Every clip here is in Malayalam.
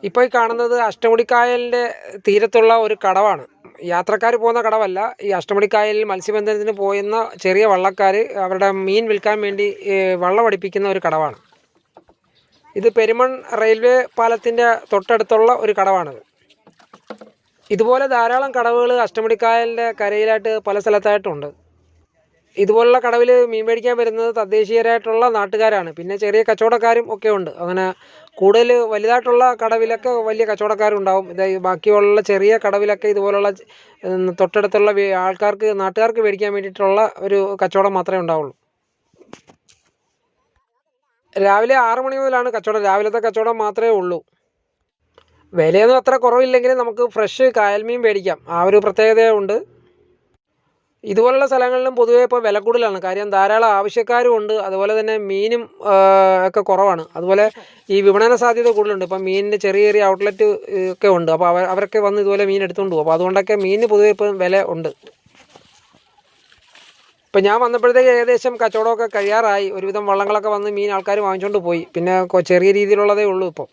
ഇപ്പോൾ ഈ കാണുന്നത് അഷ്ടമുടിക്കായലിൻ്റെ തീരത്തുള്ള ഒരു കടവാണ്. യാത്രക്കാർ പോകുന്ന കടവല്ല. ഈ അഷ്ടമുടിക്കായലിൽ മത്സ്യബന്ധനത്തിന് പോയുന്ന ചെറിയ വള്ളക്കാർ അവരുടെ മീൻ വിൽക്കാൻ വേണ്ടി വള്ളം അടുപ്പിക്കുന്ന ഒരു കടവാണ്. ഇത് പെരുമൺ റെയിൽവേ പാലത്തിൻ്റെ തൊട്ടടുത്തുള്ള ഒരു കടവാണിത്. ഇതുപോലെ ധാരാളം കടവുകൾ അഷ്ടമുടിക്കായലിൻ്റെ കരയിലായിട്ട് പല സ്ഥലത്തായിട്ടുണ്ട്. ഇതുപോലുള്ള കടവിൽ മീൻ മേടിക്കാൻ വരുന്നത് തദ്ദേശീയരായിട്ടുള്ള നാട്ടുകാരാണ്. പിന്നെ ചെറിയ കച്ചവടക്കാരും ഒക്കെ ഉണ്ട്. അങ്ങനെ കൂടുതൽ വലുതായിട്ടുള്ള കടവിലൊക്കെ വലിയ കച്ചവടക്കാരുണ്ടാവും. ബാക്കിയുള്ള ചെറിയ കടവിലൊക്കെ ഇതുപോലുള്ള തൊട്ടടുത്തുള്ള നാട്ടുകാർക്ക് മേടിക്കാൻ വേണ്ടിയിട്ടുള്ള ഒരു കച്ചവടം മാത്രമേ ഉണ്ടാവുള്ളൂ. രാവിലെ 6 മണി മുതലാണ് കച്ചവടം. രാവിലത്തെ കച്ചവടം മാത്രമേ ഉള്ളൂ. വിലയൊന്നും അത്ര കുറവില്ലെങ്കിലും നമുക്ക് ഫ്രഷ് കായൽ മീൻ മേടിക്കാം. ആ ഒരു പ്രത്യേകതയുണ്ട്. ഇതുപോലുള്ള സ്ഥലങ്ങളിലും പൊതുവേ ഇപ്പോൾ വില കൂടുതലാണ്. കാര്യം ധാരാളം ആവശ്യക്കാരും ഉണ്ട്. അതുപോലെ തന്നെ മീനും ഒക്കെ കുറവാണ്. അതുപോലെ ഈ വിപണന സാധ്യത കൂടുതലുണ്ട്. ഇപ്പം മീനിൻ്റെ ചെറിയ ചെറിയ ഔട്ട്ലെറ്റ് ഒക്കെ ഉണ്ട്. അപ്പോൾ അവരൊക്കെ വന്ന് ഇതുപോലെ മീൻ എടുത്തുകൊണ്ട് പോകും. അപ്പോൾ അതുകൊണ്ടൊക്കെ മീനിന് പൊതുവേ ഇപ്പം വില ഉണ്ട്. ഇപ്പം ഞാൻ വന്നപ്പോഴത്തേക്ക് ഏകദേശം കച്ചവടമൊക്കെ കഴിയാറായി. ഒരുവിധം വള്ളങ്ങളൊക്കെ വന്ന് മീൻ ആൾക്കാർ വാങ്ങിച്ചുകൊണ്ട് പോയി. പിന്നെ ചെറിയ രീതിയിലുള്ളതേ ഉള്ളൂ ഇപ്പോൾ.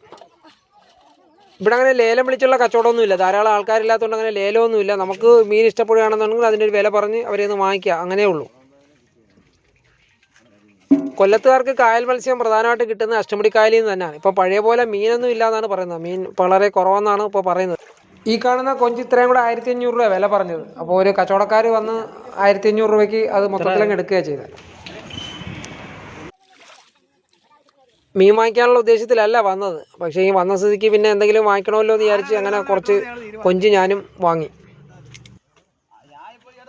ഇവിടെ അങ്ങനെ ലേലം വിളിച്ചുള്ള കച്ചവടമൊന്നുമില്ല. ധാരാളം ആൾക്കാരില്ലാത്തതുകൊണ്ട് അങ്ങനെ ലേലമൊന്നുമില്ല. നമുക്ക് മീൻ ഇഷ്ടപ്പെടുകയാണെന്നുണ്ടെങ്കിൽ അതിൻ്റെ ഒരു വില പറഞ്ഞ് അവരെ ഒന്ന് വാങ്ങിക്കുക, അങ്ങനെയേ ഉള്ളൂ. കൊല്ലത്തുകാർക്ക് കായൽ മത്സ്യം പ്രധാനമായിട്ട് കിട്ടുന്നത് അഷ്ടമുടിക്കായലിൽ നിന്ന് തന്നെയാണ്. ഇപ്പോൾ പഴയ പോലെ മീനൊന്നും ഇല്ലയെന്നാണ് പറയുന്നത്. മീൻ വളരെ കുറവെന്നാണ് ഇപ്പോൾ പറയുന്നത്. ഈ കാണുന്ന കൊഞ്ച് ഇത്രയും കൂടെ 1500 രൂപ വില പറഞ്ഞത്. അപ്പോൾ ഒരു കച്ചവടക്കാർ വന്ന് 1500 രൂപയ്ക്ക് അത് മൊത്തത്തിലങ്ങ് എടുക്കുകയാണ് ചെയ്തത്. മീൻ വാങ്ങിക്കാനുള്ള ഉദ്ദേശത്തിലല്ല വന്നത്. പക്ഷേ ഈ വന്ന സ്ഥിതിക്ക് പിന്നെ എന്തെങ്കിലും വാങ്ങിക്കണമല്ലോ എന്ന് വിചാരിച്ച് അങ്ങനെ കുറച്ച് കൊഞ്ച് ഞാനും വാങ്ങി.